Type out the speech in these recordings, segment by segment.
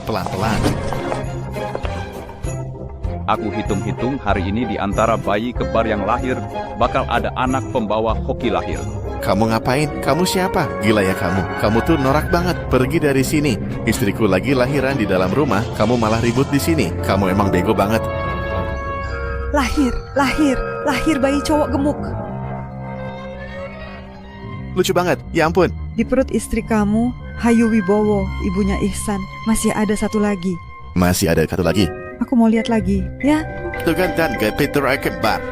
pelan-pelan. Aku hitung-hitung hari ini di antara bayi kembar yang lahir, bakal ada anak pembawa hoki lahir. Kamu ngapain? Kamu siapa? Gila ya kamu. Kamu tuh norak banget. Pergi dari sini. Istriku lagi lahiran di dalam rumah, kamu malah ribut di sini. Kamu emang bego banget. Lahir bayi cowok gemuk. Lucu banget. Ya ampun. Di perut istri kamu, Hayu Wibowo, ibunya Ihsan. Masih ada satu lagi. Masih ada satu lagi. Aku mau lihat lagi, ya? Tugan dan Peter Kembar.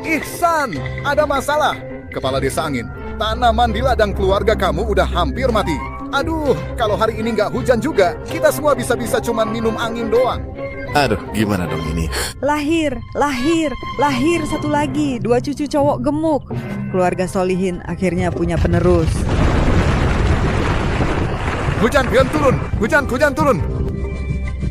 Ihsan, ada masalah. Kepala Desa Angin, tanaman di ladang keluarga kamu udah hampir mati. Aduh, kalau hari ini nggak hujan juga, kita semua bisa-bisa cuman minum angin doang. Aduh, gimana dong ini? Lahir satu lagi, 2 cucu cowok gemuk. Keluarga Solihin akhirnya punya penerus. Hujan turun.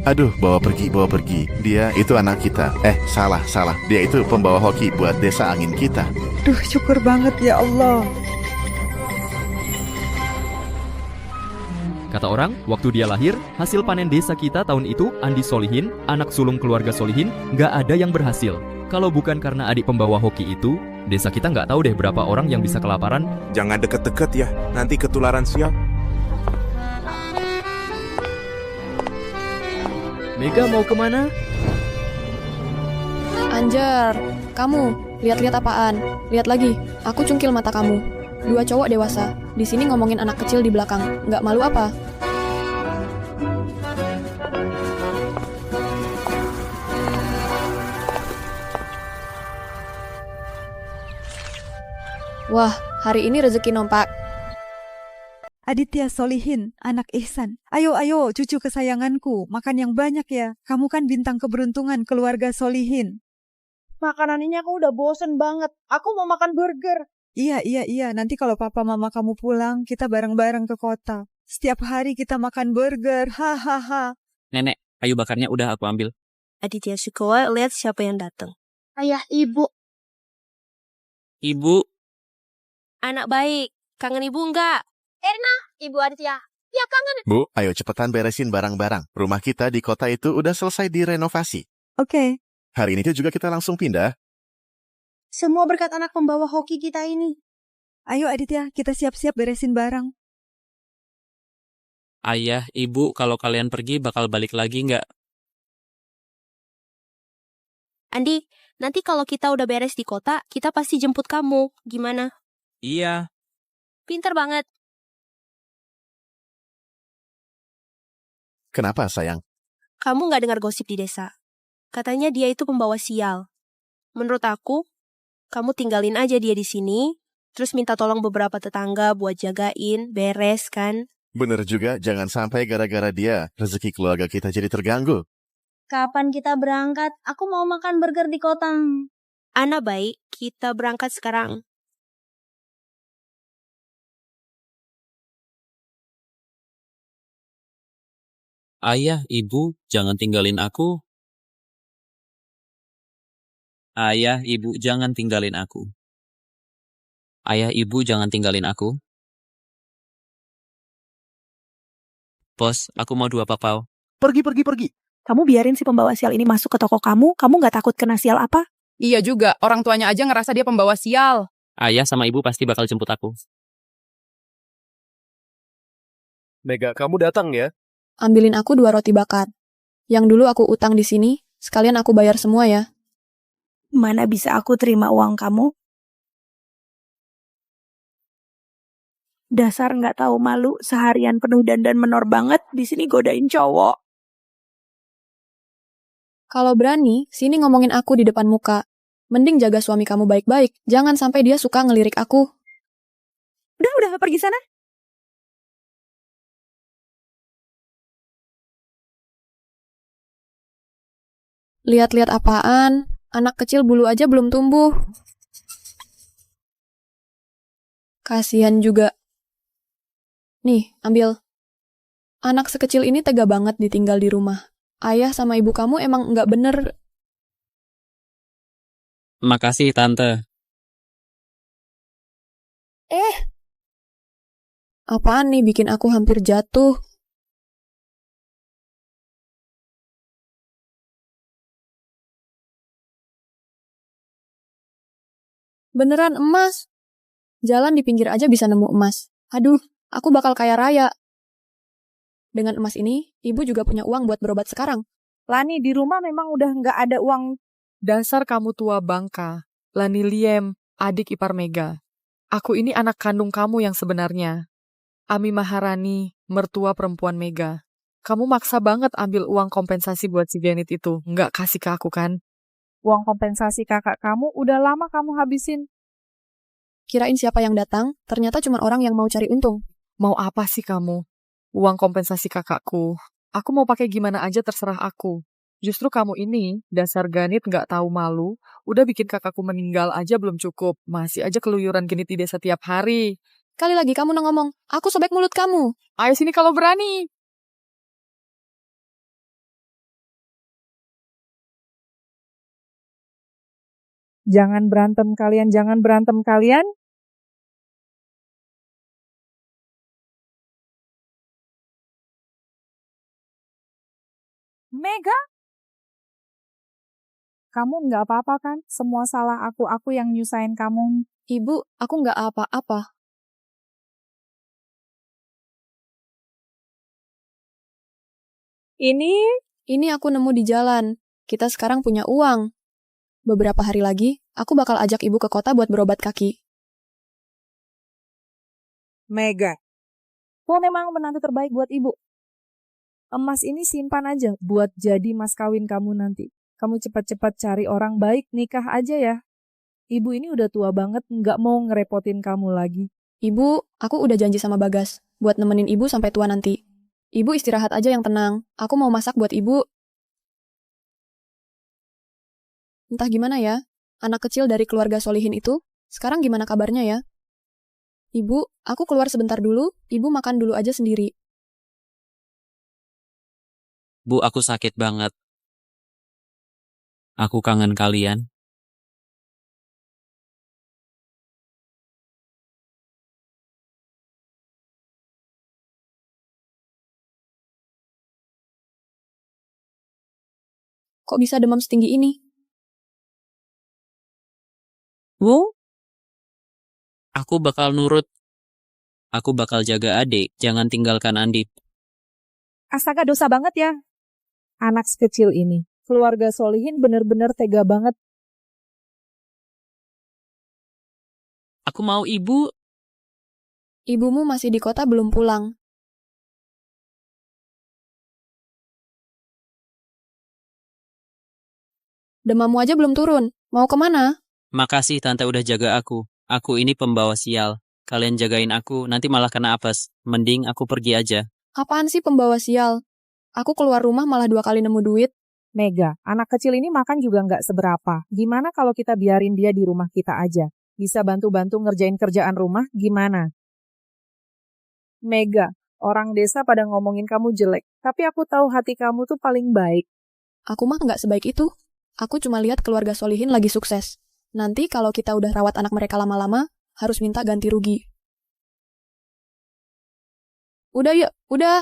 Aduh, bawa pergi. Dia itu anak kita. Salah. Dia itu pembawa hoki buat Desa Angin kita. Duh, syukur banget ya Allah. Kata orang, waktu dia lahir, hasil panen desa kita tahun itu, Andi Solihin, anak sulung keluarga Solihin, nggak ada yang berhasil. Kalau bukan karena adik pembawa hoki itu, desa kita nggak tahu deh berapa orang yang bisa kelaparan. Jangan deket-deket ya, nanti ketularan sial. Mega mau kemana? Anjar, kamu lihat-lihat apaan? Lihat lagi, aku cungkil mata kamu. 2 cowok dewasa, di sini ngomongin anak kecil di belakang. Nggak malu apa? Wah, hari ini rezeki nompak. Aditya Solihin, anak Ihsan. Ayo, cucu kesayanganku, makan yang banyak ya. Kamu kan bintang keberuntungan keluarga Solihin. Makanan ini aku udah bosen banget. Aku mau makan burger. Iya. Nanti kalau papa mama kamu pulang, kita bareng-bareng ke kota. Setiap hari kita makan burger. Hahaha. Nenek, kayu bakarnya udah aku ambil. Aditya Sukowa, lihat siapa yang datang. Ayah, ibu. Ibu. Anak baik, kangen ibu enggak? Erna, ibu Aditya. Ya kangen. Bu, ayo cepetan beresin barang-barang. Rumah kita di kota itu udah selesai direnovasi. Oke. Hari ini tuh juga kita langsung pindah. Semua berkat anak pembawa hoki kita ini. Ayo Aditya, kita siap-siap beresin barang. Ayah, ibu, kalau kalian pergi bakal balik lagi nggak? Andi, nanti kalau kita udah beres di kota, kita pasti jemput kamu. Gimana? Iya. Pinter banget. Kenapa, sayang? Kamu nggak dengar gosip di desa? Katanya dia itu pembawa sial. Menurut aku, kamu tinggalin aja dia di sini, terus minta tolong beberapa tetangga buat jagain, beres kan? Bener juga, jangan sampai gara-gara dia rezeki keluarga kita jadi terganggu. Kapan kita berangkat? Aku mau makan burger di kota. Anak baik, kita berangkat sekarang. Ayah, ibu, jangan tinggalin aku. Ayah, ibu, jangan tinggalin aku. Ayah, ibu, jangan tinggalin aku. Bos, aku mau 2 pakpao. Pergi. Kamu biarin si pembawa sial ini masuk ke toko kamu nggak takut kena sial apa? Iya juga, orang tuanya aja ngerasa dia pembawa sial. Ayah sama ibu pasti bakal jemput aku. Mega, kamu datang ya? Ambilin aku 2 roti bakar. Yang dulu aku utang di sini, sekalian aku bayar semua ya. Mana bisa aku terima uang kamu? Dasar nggak tahu malu, seharian penuh dandan menor banget, di sini godain cowok. Kalau berani, sini ngomongin aku di depan muka. Mending jaga suami kamu baik-baik, jangan sampai dia suka ngelirik aku. Udah, pergi sana. Lihat-lihat apaan? Anak kecil bulu aja belum tumbuh. Kasihan juga. Nih, ambil. Anak sekecil ini tega banget ditinggal di rumah. Ayah sama ibu kamu emang nggak bener. Makasih, Tante. Apaan nih bikin aku hampir jatuh? Beneran emas. Jalan di pinggir aja bisa nemu emas. Aduh, aku bakal kaya raya. Dengan emas ini, ibu juga punya uang buat berobat sekarang. Lani, di rumah memang udah nggak ada uang. Dasar kamu tua bangka. Lani Liem, adik ipar Mega. Aku ini anak kandung kamu yang sebenarnya. Ami Maharani, mertua perempuan Mega. Kamu maksa banget ambil uang kompensasi buat si Janet itu. Nggak kasih ke aku kan? Uang kompensasi kakak kamu udah lama kamu habisin. Kirain siapa yang datang, ternyata cuma orang yang mau cari untung. Mau apa sih kamu? Uang kompensasi kakakku. Aku mau pakai gimana aja terserah aku. Justru kamu ini, dasar ganit nggak tahu malu, udah bikin kakakku meninggal aja belum cukup. Masih aja keluyuran genit di desa tiap hari. Kali lagi kamu ngomong, aku sobek mulut kamu. Ayo sini kalau berani. Jangan berantem kalian, jangan berantem kalian. Mega? Kamu nggak apa-apa kan? Semua salah aku yang nyusahin kamu. Ibu, aku nggak apa-apa. Ini aku nemu di jalan. Kita sekarang punya uang. Beberapa hari lagi, aku bakal ajak ibu ke kota buat berobat kaki. Mega, lo memang menantu terbaik buat ibu. Emas ini simpan aja buat jadi mas kawin kamu nanti. Kamu cepat-cepat cari orang baik, nikah aja ya. Ibu ini udah tua banget, nggak mau ngerepotin kamu lagi. Ibu, aku udah janji sama Bagas buat nemenin ibu sampai tua nanti. Ibu istirahat aja yang tenang. Aku mau masak buat ibu. Entah gimana ya, anak kecil dari keluarga Solihin itu, sekarang gimana kabarnya ya? Ibu, aku keluar sebentar dulu, ibu makan dulu aja sendiri. Bu, aku sakit banget. Aku kangen kalian. Kok bisa demam setinggi ini? Bu? Aku bakal nurut. Aku bakal jaga adik, jangan tinggalkan Andip. Astaga, dosa banget ya. Anak sekecil ini. Keluarga Solihin bener-bener tega banget. Aku mau ibu. Ibumu masih di kota belum pulang. Demammu aja belum turun. Mau kemana? Makasih tante udah jaga aku. Aku ini pembawa sial. Kalian jagain aku, nanti malah kena apes. Mending aku pergi aja. Apaan sih pembawa sial? Aku keluar rumah malah 2 kali nemu duit. Mega, anak kecil ini makan juga nggak seberapa. Gimana kalau kita biarin dia di rumah kita aja? Bisa bantu-bantu ngerjain kerjaan rumah, gimana? Mega, orang desa pada ngomongin kamu jelek. Tapi aku tahu hati kamu tuh paling baik. Aku mah nggak sebaik itu. Aku cuma lihat keluarga Solihin lagi sukses. Nanti kalau kita udah rawat anak mereka lama-lama, harus minta ganti rugi. Udah yuk, udah.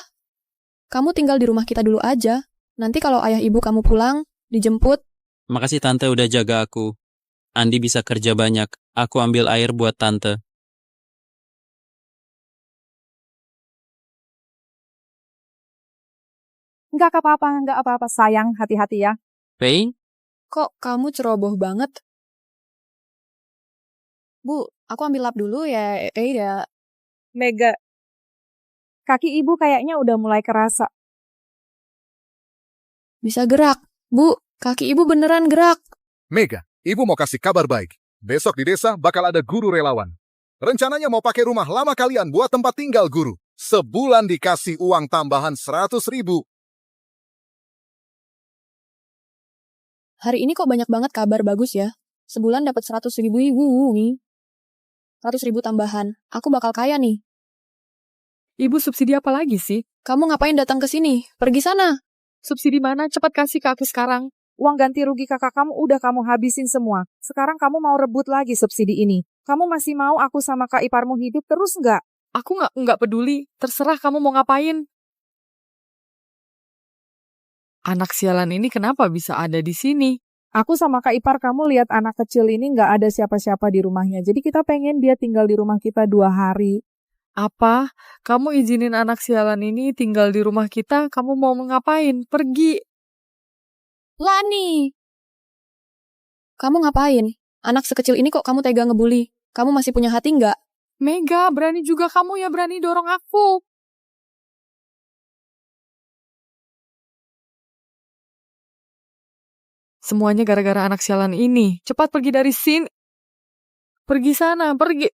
Kamu tinggal di rumah kita dulu aja. Nanti kalau ayah ibu kamu pulang, dijemput. Makasih tante udah jaga aku. Andi bisa kerja banyak. Aku ambil air buat tante. Nggak apa-apa, sayang, hati-hati ya. Pei? Kok kamu ceroboh banget? Bu, aku ambil lap dulu ya, ya. Mega, kaki ibu kayaknya udah mulai kerasa. Bisa gerak. Bu, kaki ibu beneran gerak. Mega, ibu mau kasih kabar baik. Besok di desa bakal ada guru relawan. Rencananya mau pakai rumah lama kalian buat tempat tinggal guru. Sebulan dikasih uang tambahan 100.000. Hari ini kok banyak banget kabar bagus ya. Sebulan dapat 100.000 nih. 100.000 tambahan. Aku bakal kaya nih. Ibu subsidi apa lagi sih? Kamu ngapain datang ke sini? Pergi sana. Subsidi mana? Cepat kasih ke aku sekarang. Uang ganti rugi kakak kamu udah kamu habisin semua. Sekarang kamu mau rebut lagi subsidi ini. Kamu masih mau aku sama kak iparmu hidup terus nggak? Aku nggak peduli. Terserah kamu mau ngapain. Anak sialan ini kenapa bisa ada di sini? Aku sama Kak Ipar kamu lihat anak kecil ini nggak ada siapa-siapa di rumahnya. Jadi kita pengen dia tinggal di rumah kita 2 hari. Apa? Kamu izinin anak sialan ini tinggal di rumah kita? Kamu mau ngapain? Pergi. Lani! Kamu ngapain? Anak sekecil ini kok kamu tega ngebully? Kamu masih punya hati nggak? Mega, berani juga kamu ya berani dorong aku. Semuanya gara-gara anak sialan ini. Cepat pergi dari sini. Pergi sana, pergi.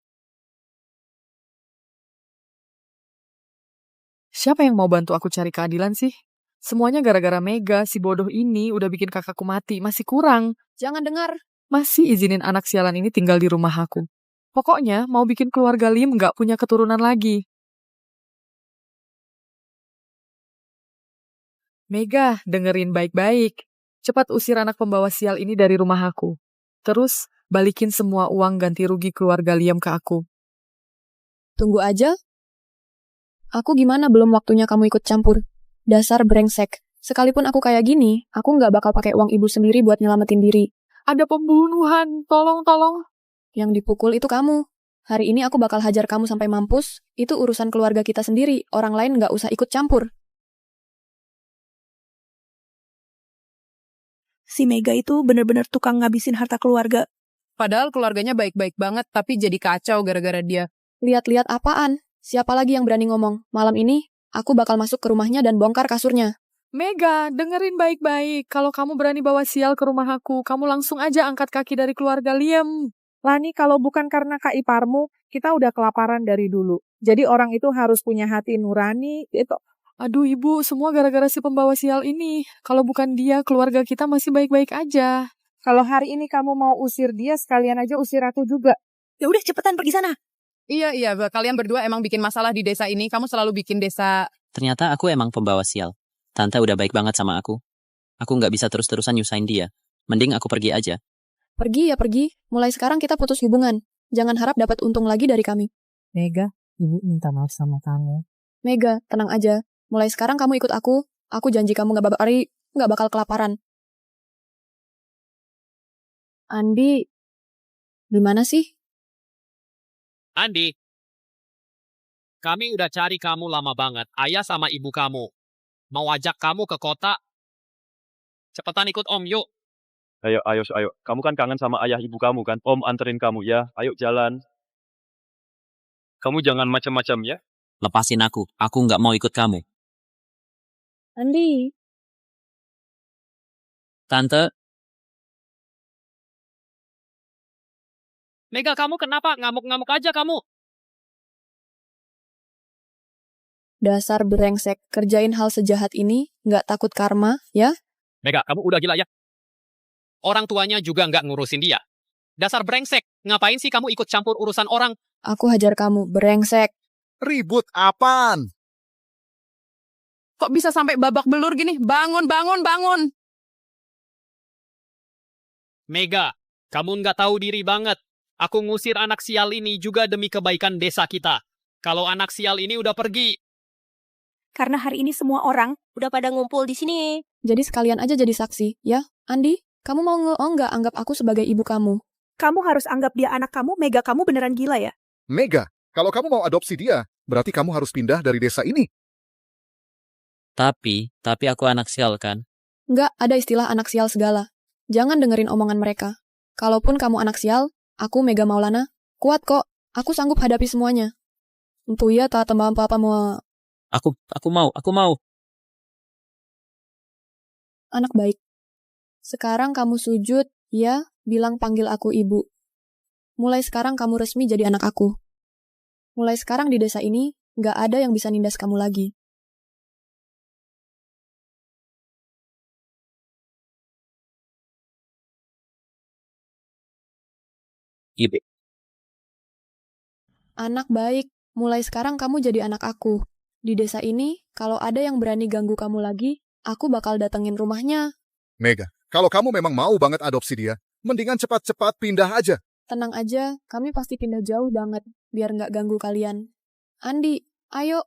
Siapa yang mau bantu aku cari keadilan sih? Semuanya gara-gara Mega, si bodoh ini udah bikin kakakku mati. Masih kurang. Jangan dengar. Masih izinin anak sialan ini tinggal di rumah aku. Pokoknya mau bikin keluarga Lim nggak punya keturunan lagi. Mega, dengerin baik-baik. Cepat usir anak pembawa sial ini dari rumah aku. Terus, balikin semua uang ganti rugi keluarga Liam ke aku. Tunggu aja. Aku gimana belum waktunya kamu ikut campur? Dasar brengsek. Sekalipun aku kayak gini, aku nggak bakal pakai uang ibu sendiri buat nyelamatin diri. Ada pembunuhan, tolong. Yang dipukul itu kamu. Hari ini aku bakal hajar kamu sampai mampus. Itu urusan keluarga kita sendiri. Orang lain nggak usah ikut campur. Si Mega itu bener-bener tukang ngabisin harta keluarga. Padahal keluarganya baik-baik banget, tapi jadi kacau gara-gara dia. Lihat-lihat apaan? Siapa lagi yang berani ngomong? Malam ini, aku bakal masuk ke rumahnya dan bongkar kasurnya. Mega, dengerin baik-baik. Kalau kamu berani bawa sial ke rumah aku, kamu langsung aja angkat kaki dari keluarga Liam. Lani, kalau bukan karena Kak Iparmu, kita udah kelaparan dari dulu. Jadi orang itu harus punya hati nurani. Aduh ibu, semua gara-gara si pembawa sial ini. Kalau bukan dia, keluarga kita masih baik-baik aja. Kalau hari ini kamu mau usir dia, sekalian aja usir aku juga. Ya udah cepetan pergi sana. Iya, kalian berdua emang bikin masalah di desa ini. Kamu selalu bikin desa... Ternyata aku emang pembawa sial. Tante udah baik banget sama aku. Aku nggak bisa terus-terusan nyusahin dia. Mending aku pergi aja. Pergi ya pergi. Mulai sekarang kita putus hubungan. Jangan harap dapat untung lagi dari kami. Mega, ibu minta maaf sama kamu. Mega, tenang aja. Mulai sekarang kamu ikut aku janji kamu gak bakal kelaparan. Andi, gimana sih? Andi, kami udah cari kamu lama banget. Ayah sama ibu kamu mau ajak kamu ke kota. Cepetan ikut Om, yuk. Ayo. Kamu kan kangen sama ayah ibu kamu kan? Om anterin kamu ya. Ayo jalan. Kamu jangan macam-macam ya. Lepasin aku nggak mau ikut kamu. Andi. Tante, Mega, kamu kenapa? Ngamuk-ngamuk aja kamu. Dasar brengsek, kerjain hal sejahat ini, nggak takut karma, ya? Mega, kamu udah gila ya? Orang tuanya juga nggak ngurusin dia. Dasar brengsek, ngapain sih kamu ikut campur urusan orang? Aku hajar kamu, brengsek. Ribut apaan? Kok bisa sampai babak belur gini? Bangun! Mega, kamu nggak tahu diri banget. Aku ngusir anak sial ini juga demi kebaikan desa kita. Kalau anak sial ini udah pergi. Karena hari ini semua orang Udah pada ngumpul di sini. Jadi sekalian aja jadi saksi, ya? Andi, kamu mau nggak anggap aku sebagai ibu kamu? kamu harus anggap dia anak kamu. Mega, kamu beneran gila ya? Mega, kalau kamu mau adopsi dia, berarti kamu harus pindah dari desa ini. tapi aku anak sial kan? Nggak ada istilah anak sial segala. Jangan dengerin omongan mereka. Kalaupun kamu anak sial, aku Mega Maulana, kuat kok. Aku sanggup hadapi semuanya. Empu ya tak tembam apa mau. Aku mau. Anak baik. Sekarang kamu sujud, ya, bilang panggil aku ibu. Mulai sekarang kamu resmi jadi anak aku. Mulai sekarang di desa ini, nggak ada yang bisa nindas kamu lagi. Ibu. Anak baik, mulai sekarang kamu jadi anak aku. Di desa ini, kalau ada yang berani ganggu kamu lagi, aku bakal datengin rumahnya. Mega, kalau kamu memang mau banget adopsi dia, mendingan cepat-cepat pindah aja. Tenang aja, kami pasti pindah jauh banget, biar nggak ganggu kalian. Andi, ayo,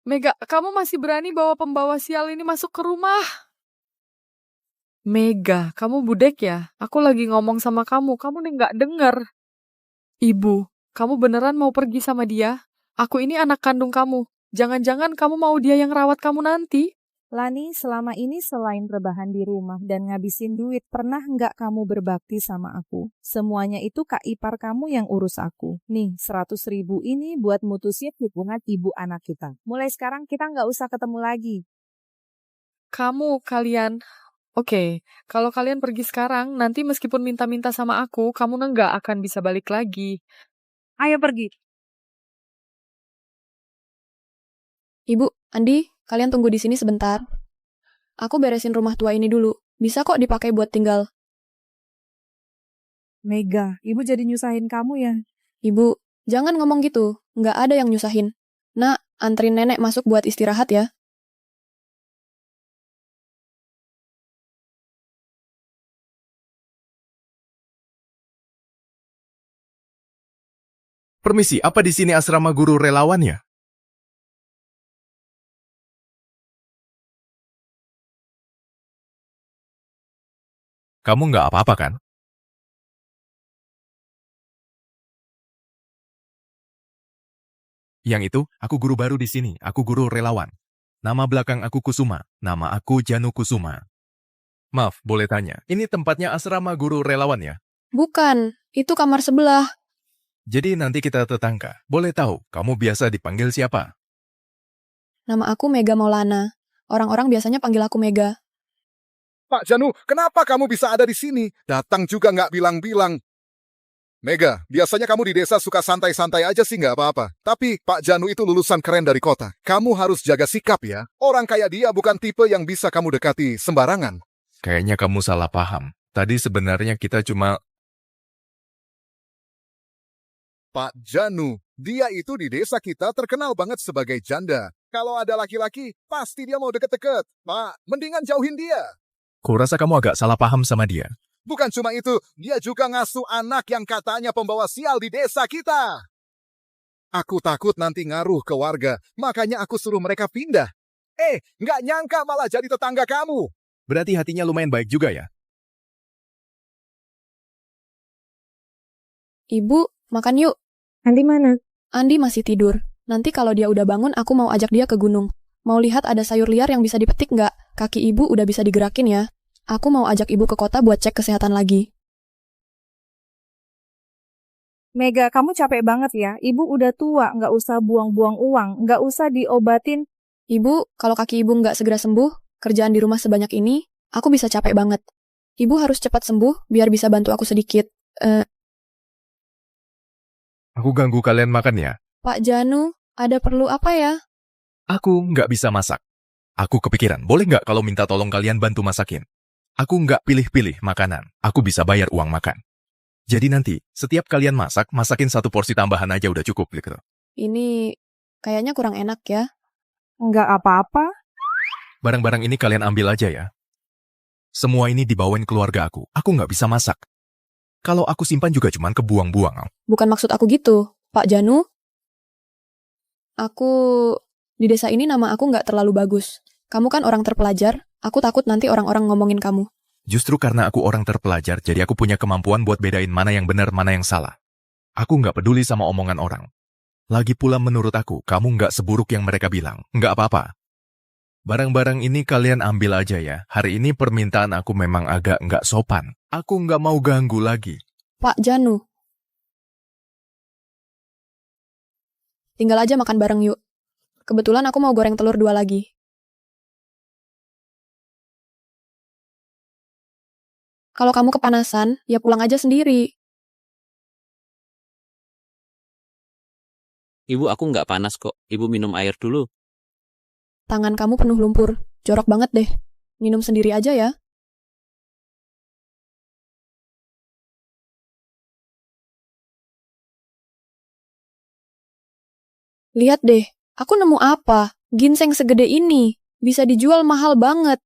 Mega, kamu masih berani bawa pembawa sial ini masuk ke rumah? Mega, kamu budek ya? Aku lagi ngomong sama kamu nih nggak denger. Ibu, kamu beneran mau pergi sama dia? Aku ini anak kandung kamu. Jangan-jangan kamu mau dia yang rawat kamu nanti? Lani, selama ini selain rebahan di rumah dan ngabisin duit, pernah nggak kamu berbakti sama aku? Semuanya itu kak ipar kamu yang urus aku. Nih, 100.000 ini buat mutusin hubungan ibu anak kita. Mulai sekarang kita nggak usah ketemu lagi. Kalian... Oke, kalau kalian pergi sekarang, nanti meskipun minta-minta sama aku, kamu nggak akan bisa balik lagi. Ayo pergi. Ibu, Andi, kalian tunggu di sini sebentar. Aku beresin rumah tua ini dulu. Bisa kok dipakai buat tinggal. Mega, ibu jadi nyusahin kamu ya? Ibu, jangan ngomong gitu. Nggak ada yang nyusahin. Nak, anterin nenek masuk buat istirahat ya. Permisi, apa di sini asrama guru relawan ya? Kamu nggak apa-apa kan? Yang itu, aku guru baru di sini. Aku guru relawan. Nama belakang aku Kusuma. Nama aku Janu Kusuma. Maaf, boleh tanya. Ini tempatnya asrama guru relawan ya? Bukan, itu kamar sebelah. Jadi nanti kita tetangga. Boleh tahu, kamu biasa dipanggil siapa? Nama aku Mega Maulana. Orang-orang biasanya panggil aku Mega. Pak Janu, kenapa kamu bisa ada di sini? Datang juga nggak bilang-bilang. Mega, biasanya kamu di desa suka santai-santai aja sih nggak apa-apa. Tapi Pak Janu itu lulusan keren dari kota. Kamu harus jaga sikap ya. Orang kayak dia bukan tipe yang bisa kamu dekati sembarangan. Kayaknya kamu salah paham. Tadi sebenarnya kita cuma... Pak Janu, dia itu di desa kita terkenal banget sebagai janda. Kalau ada laki-laki, pasti dia mau deket-deket. Pak, mendingan jauhin dia. Kurasa kamu agak salah paham sama dia. Bukan cuma itu, dia juga ngasuh anak yang katanya pembawa sial di desa kita. Aku takut nanti ngaruh ke warga, makanya aku suruh mereka pindah. Nggak nyangka malah jadi tetangga kamu. Berarti hatinya lumayan baik juga ya? Ibu, makan yuk. Andi mana? Andi masih tidur. Nanti kalau dia udah bangun, aku mau ajak dia ke gunung. Mau lihat ada sayur liar yang bisa dipetik nggak? Kaki ibu udah bisa digerakin ya. Aku mau ajak ibu ke kota buat cek kesehatan lagi. Mega, kamu capek banget ya. Ibu udah tua, nggak usah buang-buang uang, nggak usah diobatin. Ibu, kalau kaki ibu nggak segera sembuh, kerjaan di rumah sebanyak ini, aku bisa capek banget. Ibu harus cepat sembuh biar bisa bantu aku sedikit. Aku ganggu kalian makan ya? Pak Janu, ada perlu apa ya? Aku nggak bisa masak. Aku kepikiran, boleh nggak kalau minta tolong kalian bantu masakin? Aku nggak pilih-pilih makanan. Aku bisa bayar uang makan. Jadi nanti, setiap kalian masak, masakin 1 porsi tambahan aja udah cukup gitu. Ini kayaknya kurang enak ya. Nggak apa-apa. Barang-barang ini kalian ambil aja ya. Semua ini dibawain keluarga aku. Aku nggak bisa masak. Kalau aku simpan juga cuman kebuang-buang. Bukan maksud aku gitu, Pak Janu. Di desa ini nama aku nggak terlalu bagus. Kamu kan orang terpelajar, aku takut nanti orang-orang ngomongin kamu. Justru karena aku orang terpelajar, jadi aku punya kemampuan buat bedain mana yang benar, mana yang salah. Aku nggak peduli sama omongan orang. Lagi pula menurut aku, kamu nggak seburuk yang mereka bilang. Nggak apa-apa. Barang-barang ini kalian ambil aja ya. Hari ini permintaan aku memang agak nggak sopan. Aku nggak mau ganggu lagi. Pak Janu. Tinggal aja makan bareng yuk. Kebetulan aku mau goreng telur 2 lagi. Kalau kamu kepanasan, ya pulang aja sendiri. Ibu, aku nggak panas kok. Ibu minum air dulu. Tangan kamu penuh lumpur. Jorok banget deh. Minum sendiri aja ya. Lihat deh, aku nemu apa? Ginseng segede ini. Bisa dijual mahal banget.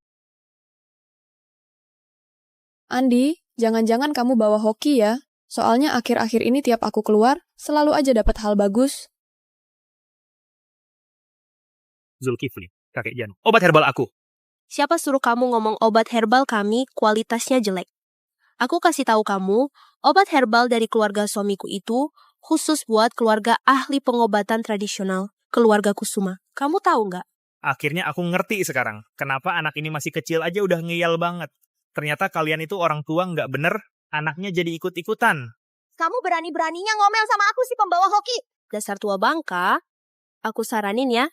Andi, jangan-jangan kamu bawa hoki ya? Soalnya akhir-akhir ini tiap aku keluar, selalu aja dapat hal bagus. Zulkifli, kakek Janu. Obat herbal aku. Siapa suruh kamu ngomong obat herbal kami kualitasnya jelek? Aku kasih tahu kamu, obat herbal dari keluarga suamiku itu khusus buat keluarga ahli pengobatan tradisional, keluarga Kusuma. Kamu tahu nggak? Akhirnya aku ngerti sekarang, kenapa anak ini masih kecil aja udah ngeyel banget. Ternyata kalian itu orang tua nggak bener, anaknya jadi ikut-ikutan. Kamu berani-beraninya ngomel sama aku si pembawa hoki. Dasar tua bangka, aku saranin ya,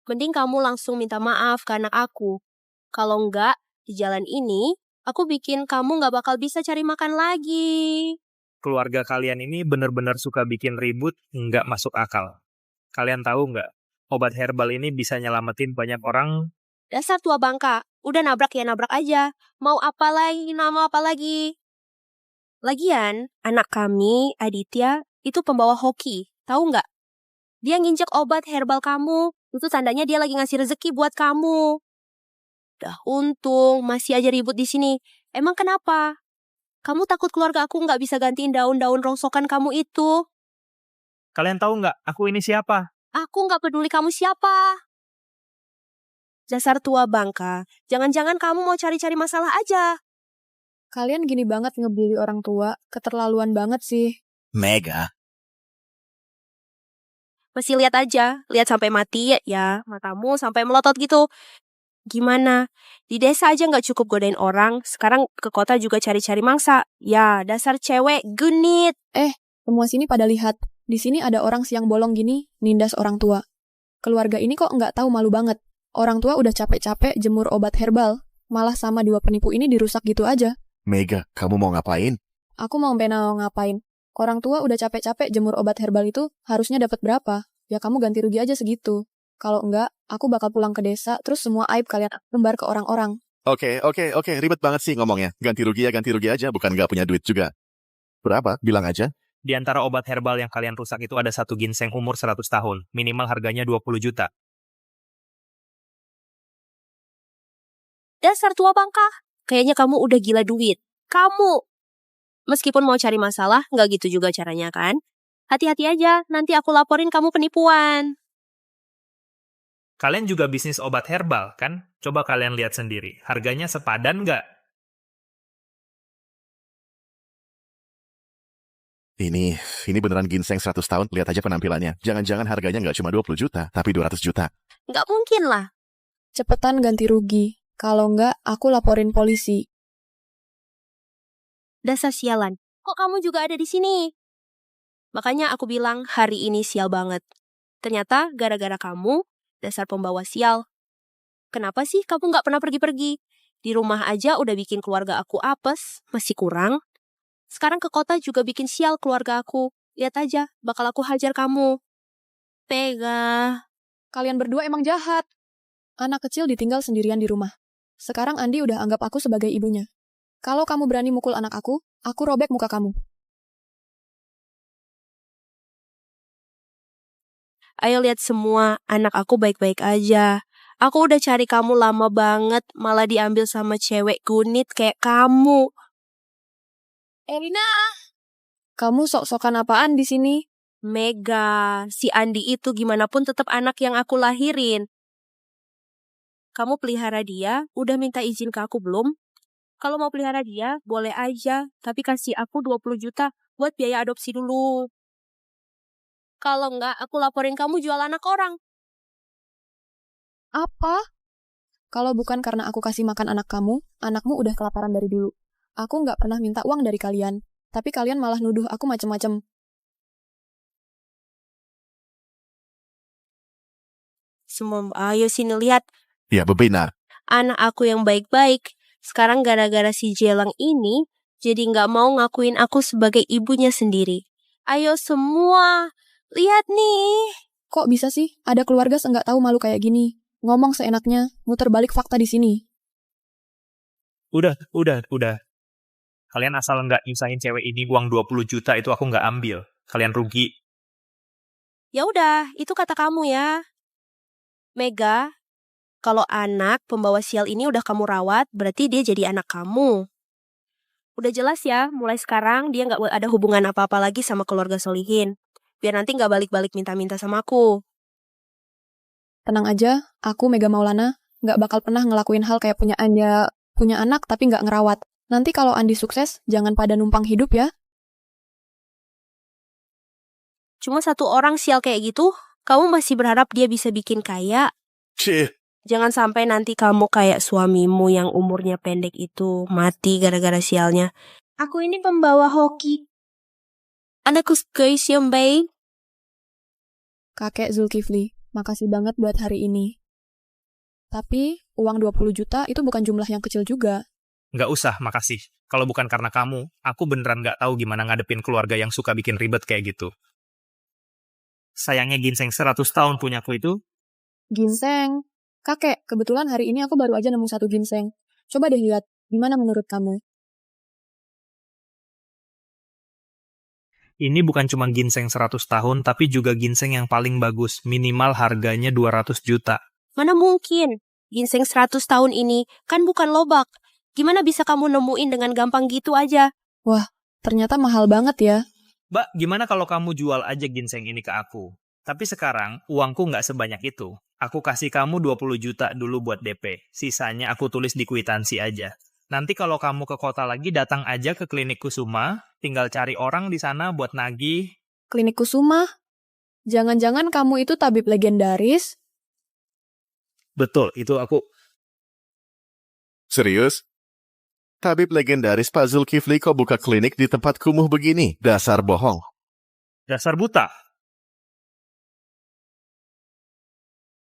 mending kamu langsung minta maaf ke anak aku. Kalau enggak, di jalan ini, aku bikin kamu nggak bakal bisa cari makan lagi. Keluarga kalian ini bener-bener suka bikin ribut, nggak masuk akal. Kalian tahu nggak, obat herbal ini bisa nyelamatin banyak orang. Dasar tua bangka, udah nabrak ya nabrak aja. Mau apa lagi, nama apa lagi? Lagian, anak kami, Aditya, itu pembawa hoki. Tahu nggak? Dia nginjek obat herbal kamu. Itu tandanya dia lagi ngasih rezeki buat kamu. Dah untung, masih aja ribut di sini. Emang kenapa? Kamu takut keluarga aku nggak bisa gantiin daun-daun rongsokan kamu itu? Kalian tahu nggak, aku ini siapa? Aku nggak peduli kamu siapa. Dasar tua bangka, jangan-jangan kamu mau cari-cari masalah aja. Kalian gini banget ngebully orang tua, keterlaluan banget sih. Mega. Masih lihat aja, lihat sampai mati ya, matamu sampai melotot gitu. Gimana? Di desa aja nggak cukup godain orang, sekarang ke kota juga cari-cari mangsa. Ya, dasar cewek genit. Semua sini pada lihat, di sini ada orang siang bolong gini, nindas orang tua. Keluarga ini kok nggak tahu malu banget. Orang tua udah capek-capek jemur obat herbal, malah sama dua penipu ini dirusak gitu aja. Mega, kamu mau ngapain? Aku mau ngapain? Orang tua udah capek-capek jemur obat herbal itu, harusnya dapat berapa? Ya kamu ganti rugi aja segitu. Kalau enggak, aku bakal pulang ke desa, terus semua aib kalian lembar ke orang-orang. Oke, ribet banget sih ngomongnya. Ganti rugi aja, bukan nggak punya duit juga. Berapa? Bilang aja. Di antara obat herbal yang kalian rusak itu ada satu ginseng umur 100 tahun. Minimal harganya 20 juta. Dasar tua bangka. Kayaknya kamu udah gila duit. Kamu. Meskipun mau cari masalah, nggak gitu juga caranya kan? Hati-hati aja, nanti aku laporin kamu penipuan. Kalian juga bisnis obat herbal, kan? Coba kalian lihat sendiri. Harganya sepadan nggak? Ini beneran ginseng 100 tahun. Lihat aja penampilannya. Jangan-jangan harganya nggak cuma 20 juta, tapi 200 juta. Nggak mungkin lah. Cepetan ganti rugi. Kalau enggak, aku laporin polisi. Dasar sialan. Kok kamu juga ada di sini? Makanya aku bilang hari ini sial banget. Ternyata gara-gara kamu, dasar pembawa sial. Kenapa sih kamu nggak pernah pergi-pergi? Di rumah aja udah bikin keluarga aku apes, masih kurang. Sekarang ke kota juga bikin sial keluarga aku. Lihat aja, bakal aku hajar kamu. Pega. Kalian berdua emang jahat. Anak kecil ditinggal sendirian di rumah. Sekarang Andi udah anggap aku sebagai ibunya. Kalau kamu berani mukul anak aku robek muka kamu. Ayo lihat semua, anak aku baik-baik aja. Aku udah cari kamu lama banget, malah diambil sama cewek gunit kayak kamu. Elina! Kamu sok-sokan apaan di sini? Mega, si Andi itu gimana pun tetap anak yang aku lahirin. Kamu pelihara dia, udah minta izin ke aku belum? Kalau mau pelihara dia, boleh aja. Tapi kasih aku 20 juta buat biaya adopsi dulu. Kalau enggak, aku laporin kamu jual anak orang. Apa? Kalau bukan karena aku kasih makan anak kamu, anakmu udah kelaparan dari dulu. Aku nggak pernah minta uang dari kalian. Tapi kalian malah nuduh aku macem-macem. Semua, ayo sini lihat. Ya, benar. Anak aku yang baik-baik. Sekarang gara-gara si Jelang ini, jadi nggak mau ngakuin aku sebagai ibunya sendiri. Ayo semua, lihat nih. Kok bisa sih ada keluarga nggak tahu malu kayak gini? Ngomong seenaknya, muter balik fakta di sini. Udah. Kalian asal nggak nyusahin cewek ini uang 20 juta itu aku nggak ambil. Kalian rugi. Ya udah, itu kata kamu ya. Mega, kalau anak pembawa sial ini udah kamu rawat, berarti dia jadi anak kamu. Udah jelas ya, mulai sekarang dia nggak ada hubungan apa-apa lagi sama keluarga Solihin. Biar nanti nggak balik-balik minta-minta sama aku. Tenang aja, aku Mega Maulana nggak bakal pernah ngelakuin hal kayak punya anak tapi nggak ngerawat. Nanti kalau Andi sukses, jangan pada numpang hidup ya. Cuma satu orang sial kayak gitu, kamu masih berharap dia bisa bikin kaya? Cih, Jangan sampai nanti kamu kayak suamimu yang umurnya pendek itu mati gara-gara sialnya. Aku ini pembawa hoki. Anakku guys yang baik. Kakek Zulkifli, makasih banget buat hari ini. Tapi, uang 20 juta itu bukan jumlah yang kecil juga. Nggak usah, makasih. Kalau bukan karena kamu, aku beneran nggak tahu gimana ngadepin keluarga yang suka bikin ribet kayak gitu. Sayangnya ginseng 100 tahun punyaku itu. Ginseng. Kakek, kebetulan hari ini aku baru aja nemu satu ginseng. Coba deh lihat, gimana menurut kamu? Ini bukan cuma ginseng 100 tahun, tapi juga ginseng yang paling bagus. Minimal harganya 200 juta. Mana mungkin? Ginseng 100 tahun ini kan bukan lobak. Gimana bisa kamu nemuin dengan gampang gitu aja? Wah, ternyata mahal banget ya. Mbak, gimana kalau kamu jual aja ginseng ini ke aku? Tapi sekarang, uangku nggak sebanyak itu. Aku kasih kamu 20 juta dulu buat DP. Sisanya aku tulis di kwitansi aja. Nanti kalau kamu ke kota lagi, datang aja ke klinik Kusuma. Tinggal cari orang di sana buat nagih. Klinik Kusuma? Jangan-jangan kamu itu tabib legendaris? Betul, itu aku. serius? Tabib legendaris Pak Zulkifli kok buka klinik di tempat kumuh begini? Dasar bohong. Dasar buta.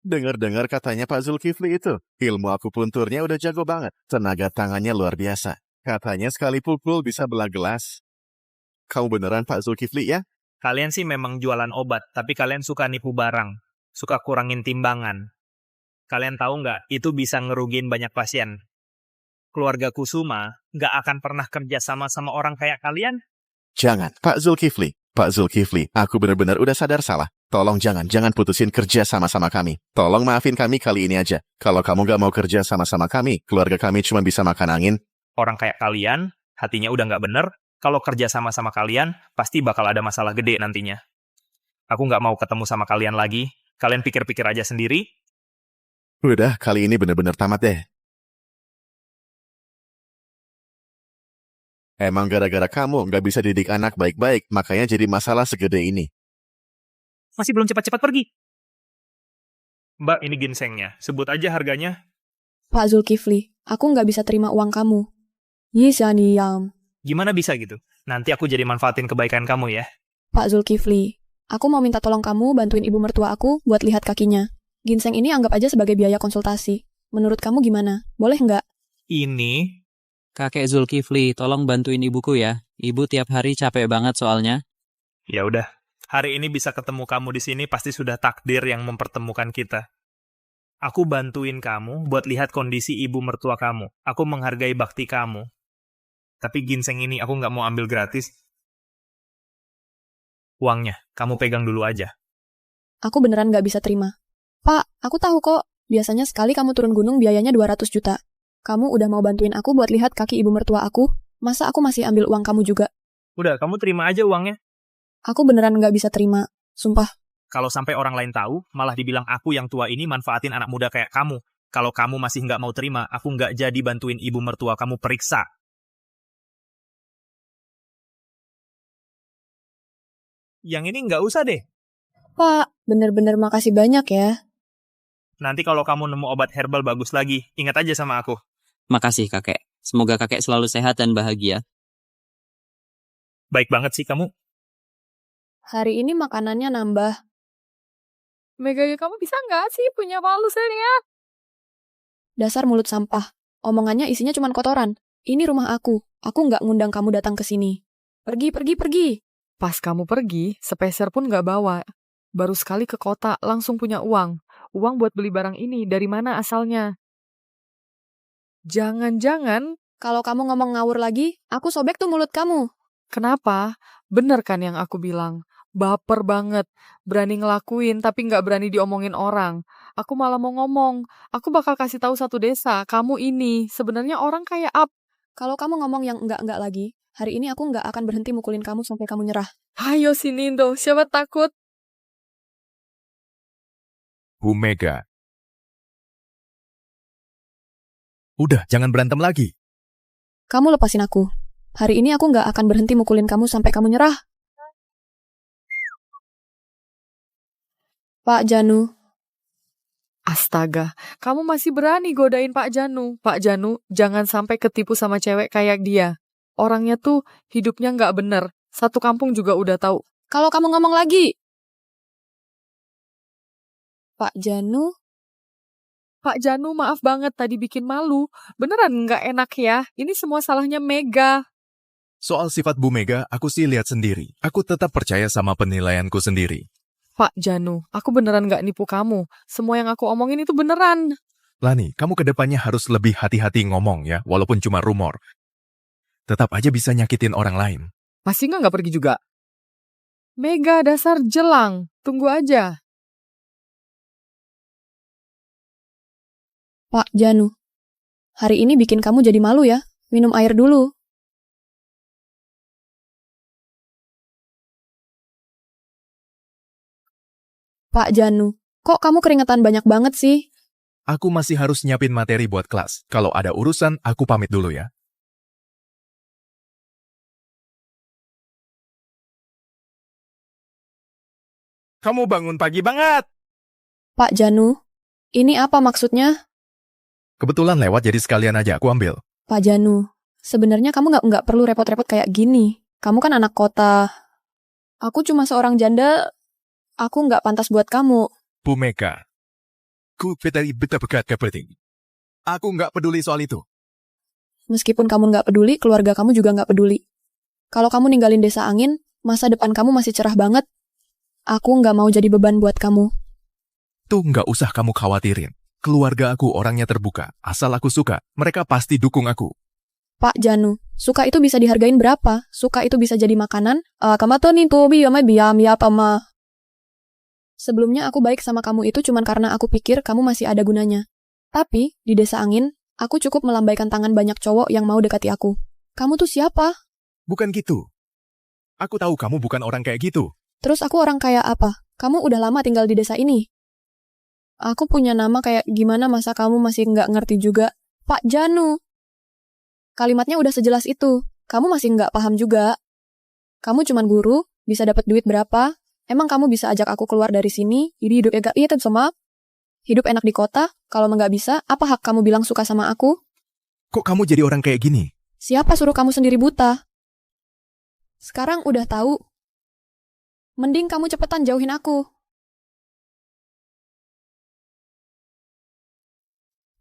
Dengar-dengar katanya Pak Zulkifli itu, ilmu akupunturnya udah jago banget. Tenaga tangannya luar biasa. Katanya sekali pukul bisa belah gelas. Kamu beneran Pak Zulkifli ya? Kalian sih memang jualan obat, tapi kalian suka nipu barang. Suka kurangin timbangan. Kalian tahu nggak, itu bisa ngerugiin banyak pasien. Keluarga Kusuma nggak akan pernah kerja sama orang kayak kalian. Jangan, Pak Zulkifli. Pak Zulkifli, aku benar-benar udah sadar salah. Tolong jangan putusin kerja sama-sama kami. Tolong maafin kami kali ini aja. Kalau kamu nggak mau kerja sama-sama kami, keluarga kami cuma bisa makan angin. Orang kayak kalian, hatinya udah nggak bener. Kalau kerja sama-sama kalian, pasti bakal ada masalah gede nantinya. Aku nggak mau ketemu sama kalian lagi. Kalian pikir-pikir aja sendiri. Udah, kali ini benar-benar tamat deh. Emang gara-gara kamu nggak bisa didik anak baik-baik, makanya jadi masalah segede ini. Masih belum cepat-cepat pergi. Mbak, ini ginsengnya. Sebut aja harganya. Pak Zulkifli, aku nggak bisa terima uang kamu. Yisaniyam. Gimana bisa gitu? Nanti aku jadi manfaatin kebaikan kamu ya. Pak Zulkifli, aku mau minta tolong kamu bantuin ibu mertua aku buat lihat kakinya. Ginseng ini anggap aja sebagai biaya konsultasi. Menurut kamu gimana? Boleh nggak? Ini... Kakek Zulkifli, tolong bantuin ibuku ya. Ibu tiap hari capek banget soalnya. Ya udah, hari ini bisa ketemu kamu di sini pasti sudah takdir yang mempertemukan kita. Aku bantuin kamu buat lihat kondisi ibu mertua kamu. Aku menghargai bakti kamu. Tapi ginseng ini aku nggak mau ambil gratis. Uangnya, kamu pegang dulu aja. Aku beneran nggak bisa terima. Pak, aku tahu kok. Biasanya sekali kamu turun gunung biayanya 200 juta. Kamu udah mau bantuin aku buat lihat kaki ibu mertua aku. Masa aku masih ambil uang kamu juga? Udah, kamu terima aja uangnya. Aku beneran nggak bisa terima. Sumpah. Kalau sampai orang lain tahu, malah dibilang aku yang tua ini manfaatin anak muda kayak kamu. Kalau kamu masih nggak mau terima, aku nggak jadi bantuin ibu mertua kamu periksa. Yang ini nggak usah deh. Pak, bener-bener makasih banyak ya. Nanti kalau kamu nemu obat herbal bagus lagi, ingat aja sama aku. Makasih kakek. Semoga kakek selalu sehat dan bahagia. Baik banget sih kamu. Hari ini makanannya nambah. Mega, kamu bisa nggak sih punya malu ya? Dasar mulut sampah. Omongannya isinya cuma kotoran. Ini rumah aku. Aku nggak ngundang kamu datang ke sini. Pergi, pergi, pergi. Pas kamu pergi, sepeser pun nggak bawa. Baru sekali ke kota, langsung punya uang. Uang buat beli barang ini, dari mana asalnya? Jangan-jangan... Kalau kamu ngomong ngawur lagi, aku sobek tuh mulut kamu. Kenapa? Bener kan yang aku bilang? Baper banget. Berani ngelakuin, tapi nggak berani diomongin orang. Aku malah mau ngomong. Aku bakal kasih tahu satu desa, kamu ini. Sebenarnya orang kayak Kalau kamu ngomong yang enggak lagi, hari ini aku nggak akan berhenti mukulin kamu sampai kamu nyerah. Ayo sini, Indo. Siapa takut? Bu Mega. Udah, jangan berantem lagi. Kamu lepasin aku. Hari ini aku nggak akan berhenti mukulin kamu sampai kamu nyerah. Pak Janu. Astaga, kamu masih berani godain Pak Janu. Pak Janu, jangan sampai ketipu sama cewek kayak dia. Orangnya tuh hidupnya nggak bener. Satu kampung juga udah tahu. Kalau kamu ngomong lagi. Pak Janu. Pak Janu, maaf banget tadi bikin malu. Beneran nggak enak ya. Ini semua salahnya Mega. Soal sifat Bu Mega, aku sih lihat sendiri. Aku tetap percaya sama penilaianku sendiri. Pak Janu, aku beneran nggak nipu kamu. Semua yang aku omongin itu beneran. Lani, kamu kedepannya harus lebih hati-hati ngomong ya, walaupun cuma rumor. Tetap aja bisa nyakitin orang lain. Masih nggak pergi juga? Mega dasar jelang. Tunggu aja. Pak Janu, hari ini bikin kamu jadi malu ya. Minum air dulu. Pak Janu, kok kamu keringetan banyak banget sih? Aku masih harus nyiapin materi buat kelas. Kalau ada urusan, aku pamit dulu ya. Kamu bangun pagi banget. Pak Janu, ini apa maksudnya? Kebetulan lewat jadi sekalian aja aku ambil. Pak Janu, sebenarnya kamu nggak perlu repot-repot kayak gini. Kamu kan anak kota. Aku cuma seorang janda. Aku nggak pantas buat kamu. Bu Mega, ku petari betul-betul kepenting. Aku nggak peduli soal itu. Meskipun kamu nggak peduli, keluarga kamu juga nggak peduli. Kalau kamu ninggalin desa angin, masa depan kamu masih cerah banget. Aku nggak mau jadi beban buat kamu. Tuh nggak usah kamu khawatirin. Keluarga aku orangnya terbuka. Asal aku suka, mereka pasti dukung aku. Pak Janu, suka itu bisa dihargain berapa? Suka itu bisa jadi makanan? Kamu tuh nih tuh biam apa mah? Sebelumnya aku baik sama kamu itu cuman karena aku pikir kamu masih ada gunanya. Tapi, di desa angin, aku cukup melambaikan tangan banyak cowok yang mau dekati aku. Kamu tuh siapa? Bukan gitu. Aku tahu kamu bukan orang kayak gitu. Terus aku orang kayak apa? Kamu udah lama tinggal di desa ini. Aku punya nama kayak gimana masa kamu masih nggak ngerti juga? Pak Janu. Kalimatnya udah sejelas itu. Kamu masih nggak paham juga. Kamu cuman guru, bisa dapat duit berapa? Emang kamu bisa ajak aku keluar dari sini? Jadi hidup gak iya sama? Hidup enak di kota? Kalau nggak bisa, apa hak kamu bilang suka sama aku? Kok kamu jadi orang kayak gini? Siapa suruh kamu sendiri buta? Sekarang udah tahu. Mending kamu cepetan jauhin aku.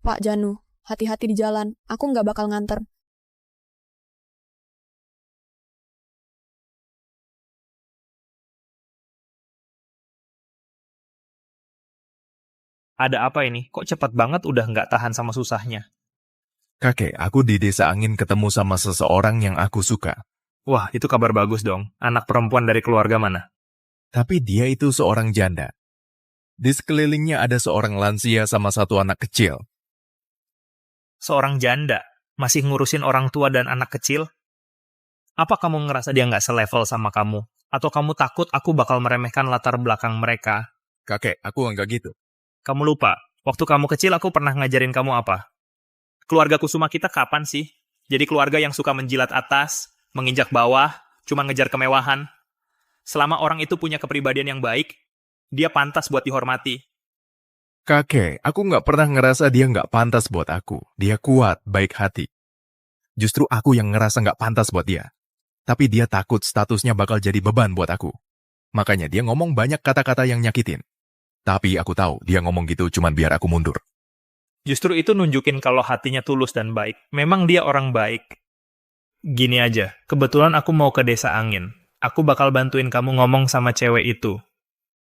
Pak Janu, hati-hati di jalan. Aku nggak bakal nganter. Ada apa ini? Kok cepat banget udah nggak tahan sama susahnya? Kakek, aku di desa angin ketemu sama seseorang yang aku suka. Wah, itu kabar bagus dong. Anak perempuan dari keluarga mana? Tapi dia itu seorang janda. Di sekelilingnya ada seorang lansia sama satu anak kecil. Seorang janda? Masih ngurusin orang tua dan anak kecil? Apa kamu ngerasa dia nggak selevel sama kamu? Atau kamu takut aku bakal meremehkan latar belakang mereka? Kakek, aku nggak gitu. Kamu lupa, waktu kamu kecil aku pernah ngajarin kamu apa? Keluarga Kusuma kita kapan sih? Jadi keluarga yang suka menjilat atas, menginjak bawah, cuma ngejar kemewahan. Selama orang itu punya kepribadian yang baik, dia pantas buat dihormati. Kakek, aku nggak pernah ngerasa dia nggak pantas buat aku. Dia kuat, baik hati. Justru aku yang ngerasa nggak pantas buat dia. Tapi dia takut statusnya bakal jadi beban buat aku. Makanya dia ngomong banyak kata-kata yang nyakitin. Tapi aku tahu dia ngomong gitu cuma biar aku mundur. Justru itu nunjukin kalau hatinya tulus dan baik. Memang dia orang baik. Gini aja, kebetulan aku mau ke desa angin. Aku bakal bantuin kamu ngomong sama cewek itu.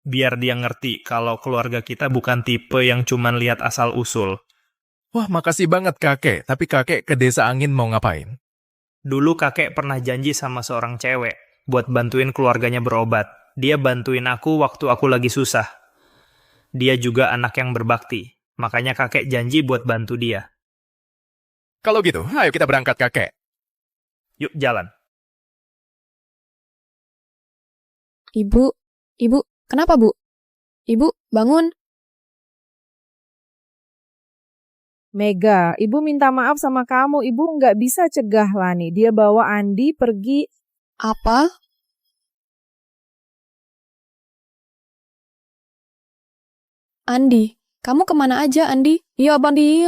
Biar dia ngerti kalau keluarga kita bukan tipe yang cuman lihat asal-usul. Wah, makasih banget kakek. Tapi kakek ke desa angin mau ngapain? Dulu kakek pernah janji sama seorang cewek buat bantuin keluarganya berobat. Dia bantuin aku waktu aku lagi susah. Dia juga anak yang berbakti. Makanya kakek janji buat bantu dia. Kalau gitu, ayo kita berangkat kakek. Yuk, jalan. Ibu, kenapa Bu? Ibu, bangun. Mega, ibu minta maaf sama kamu. Ibu nggak bisa cegah Lani. Dia bawa Andi pergi. Apa? Andi, kamu kemana aja, Andi? Iya, Andi.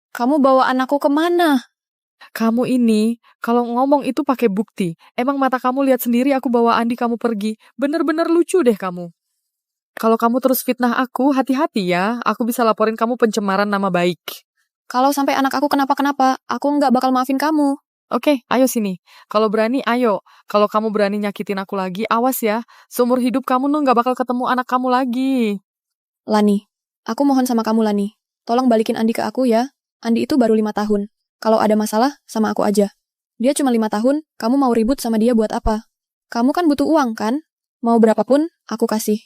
Kamu bawa anakku kemana? Kamu ini, kalau ngomong itu pakai bukti. Emang mata kamu lihat sendiri aku bawa Andi kamu pergi. Bener-bener lucu deh kamu. Kalau kamu terus fitnah aku, hati-hati ya. Aku bisa laporin kamu pencemaran nama baik. Kalau sampai anak aku kenapa-kenapa, aku nggak bakal maafin kamu. Oke, ayo sini. Kalau berani, ayo. Kalau kamu berani nyakitin aku lagi, awas ya. Seumur hidup kamu nggak bakal ketemu anak kamu lagi. Lani, aku mohon sama kamu, Lani. Tolong balikin Andi ke aku ya. Andi itu baru 5 tahun. Kalau ada masalah, sama aku aja. Dia cuma 5 tahun, kamu mau ribut sama dia buat apa? Kamu kan butuh uang, kan? Mau berapapun, aku kasih.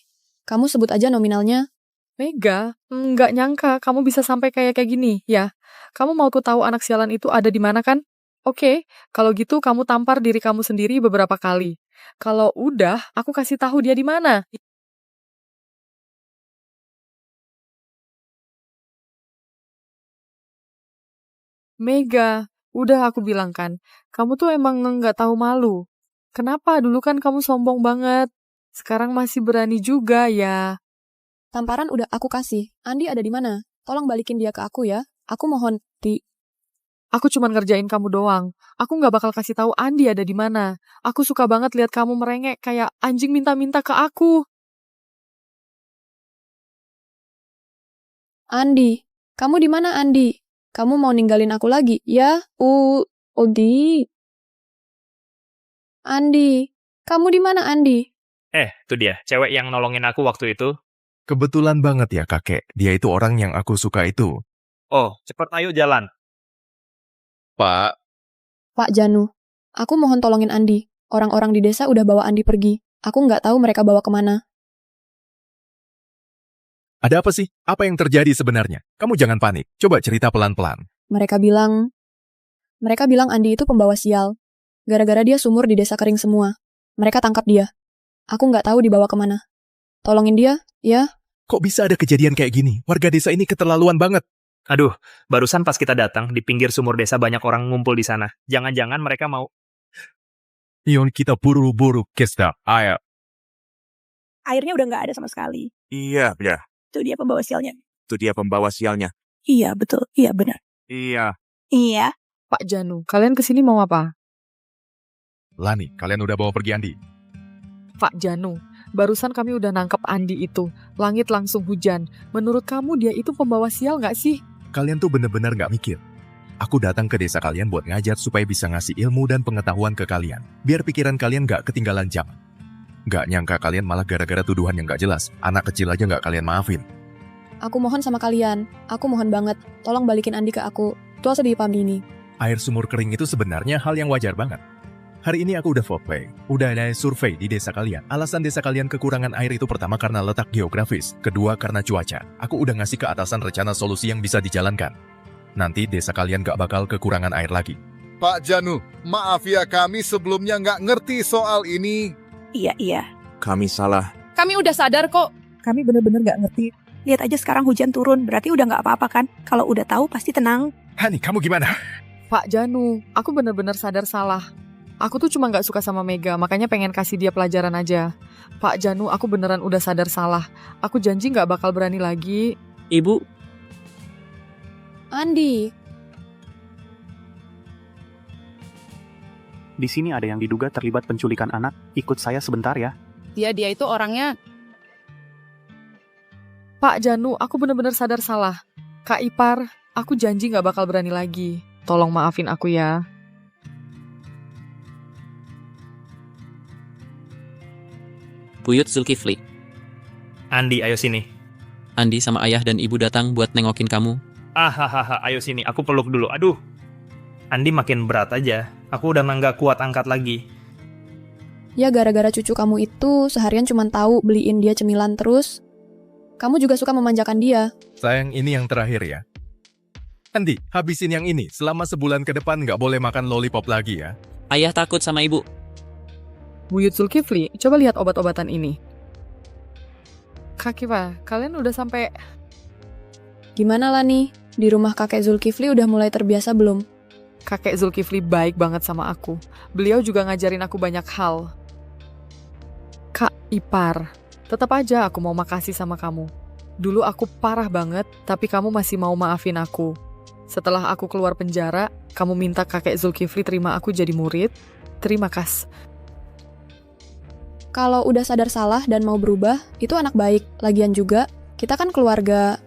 Kamu sebut aja nominalnya. Mega, nggak nyangka kamu bisa sampai kayak gini, ya. Kamu mau ku tahu anak sialan itu ada di mana kan? Oke, kalau gitu kamu tampar diri kamu sendiri beberapa kali. Kalau udah, aku kasih tahu dia di mana. Mega, udah aku bilang kan, kamu tuh emang nggak tahu malu. Kenapa? Dulu kan kamu sombong banget. Sekarang masih berani juga ya. Tamparan udah aku kasih. Andi ada di mana? Tolong balikin dia ke aku ya. Aku mohon, Ti. Aku cuma ngerjain kamu doang. Aku nggak bakal kasih tahu Andi ada di mana. Aku suka banget lihat kamu merengek kayak anjing minta-minta ke aku. Andi, kamu di mana, Andi? Kamu mau ninggalin aku lagi? Ya, Odi. Andi, kamu di mana, Andi? Itu dia, cewek yang nolongin aku waktu itu. Kebetulan banget ya kakek, dia itu orang yang aku suka itu. Oh, cepet ayo jalan. Pak. Pak Janu, aku mohon tolongin Andi. Orang-orang di desa udah bawa Andi pergi. Aku nggak tahu mereka bawa kemana. Ada apa sih? Apa yang terjadi sebenarnya? Kamu jangan panik, coba cerita pelan-pelan. Mereka bilang Andi itu pembawa sial. Gara-gara dia sumur di desa kering semua. Mereka tangkap dia. Aku nggak tahu dibawa kemana. Tolongin dia, ya. Kok bisa ada kejadian kayak gini? Warga desa ini keterlaluan banget. Aduh, barusan pas kita datang, di pinggir sumur desa banyak orang ngumpul di sana. Jangan-jangan mereka mau... Yon, kita buru-buru, Kesta. Ayo. Airnya udah nggak ada sama sekali. Iya, ya. Itu dia pembawa sialnya. Itu dia pembawa sialnya. Iya, betul. Iya, benar. Iya. Iya. Pak Janu, kalian kesini mau apa? Lani, kalian udah bawa pergi Andi? Pak Janu, barusan kami udah nangkep Andi itu. Langit langsung hujan. Menurut kamu dia itu pembawa sial nggak sih? Kalian tuh bener-bener nggak mikir. Aku datang ke desa kalian buat ngajar supaya bisa ngasih ilmu dan pengetahuan ke kalian. Biar pikiran kalian nggak ketinggalan zaman. Nggak nyangka kalian malah gara-gara tuduhan yang nggak jelas. Anak kecil aja nggak kalian maafin. Aku mohon sama kalian. Aku mohon banget. Tolong balikin Andi ke aku. Tua sedih pamdini. Air sumur kering itu sebenarnya hal yang wajar banget. Hari ini aku udah fotoplay, udah ada survei di desa kalian. Alasan desa kalian kekurangan air itu pertama karena letak geografis, kedua karena cuaca. Aku udah ngasih ke atasan rencana solusi yang bisa dijalankan. Nanti desa kalian gak bakal kekurangan air lagi. Pak Janu, maaf ya kami sebelumnya nggak ngerti soal ini. Iya. Kami salah. Kami udah sadar kok. Kami bener-bener nggak ngerti. Lihat aja sekarang hujan turun, berarti udah nggak apa-apa kan? Kalau udah tahu pasti tenang. Hani, kamu gimana? Pak Janu, aku bener-bener sadar salah. Aku tuh cuma gak suka sama Mega, makanya pengen kasih dia pelajaran aja. Pak Janu, aku beneran udah sadar salah. Aku janji gak bakal berani lagi. Ibu. Andi. Di sini ada yang diduga terlibat penculikan anak. Ikut saya sebentar ya. Dia itu orangnya... Pak Janu, aku bener-bener sadar salah. Kak Ipar, aku janji gak bakal berani lagi. Tolong maafin aku ya. Buyut Zulkifli. Andi, ayo sini. Andi sama ayah dan ibu datang buat nengokin kamu. Ayo sini, aku peluk dulu. Aduh, Andi makin berat aja. Aku udah nggak kuat angkat lagi. Ya gara-gara cucu kamu itu seharian cuma tahu beliin dia cemilan terus. Kamu juga suka memanjakan dia. Sayang, ini yang terakhir ya. Andi, habisin yang ini. Selama sebulan ke depan nggak boleh makan lollipop lagi ya. Ayah takut sama ibu. Buyut Zulkifli, coba lihat obat-obatan ini. Kak Kiva, kalian udah sampai... Gimana Lani? Di rumah kakek Zulkifli udah mulai terbiasa belum? Kakek Zulkifli baik banget sama aku. Beliau juga ngajarin aku banyak hal. Kak Ipar, tetap aja aku mau makasih sama kamu. Dulu aku parah banget, tapi kamu masih mau maafin aku. Setelah aku keluar penjara, kamu minta kakek Zulkifli terima aku jadi murid. Terima kasih. Kalau udah sadar salah dan mau berubah, itu anak baik. Lagian juga, kita kan keluarga.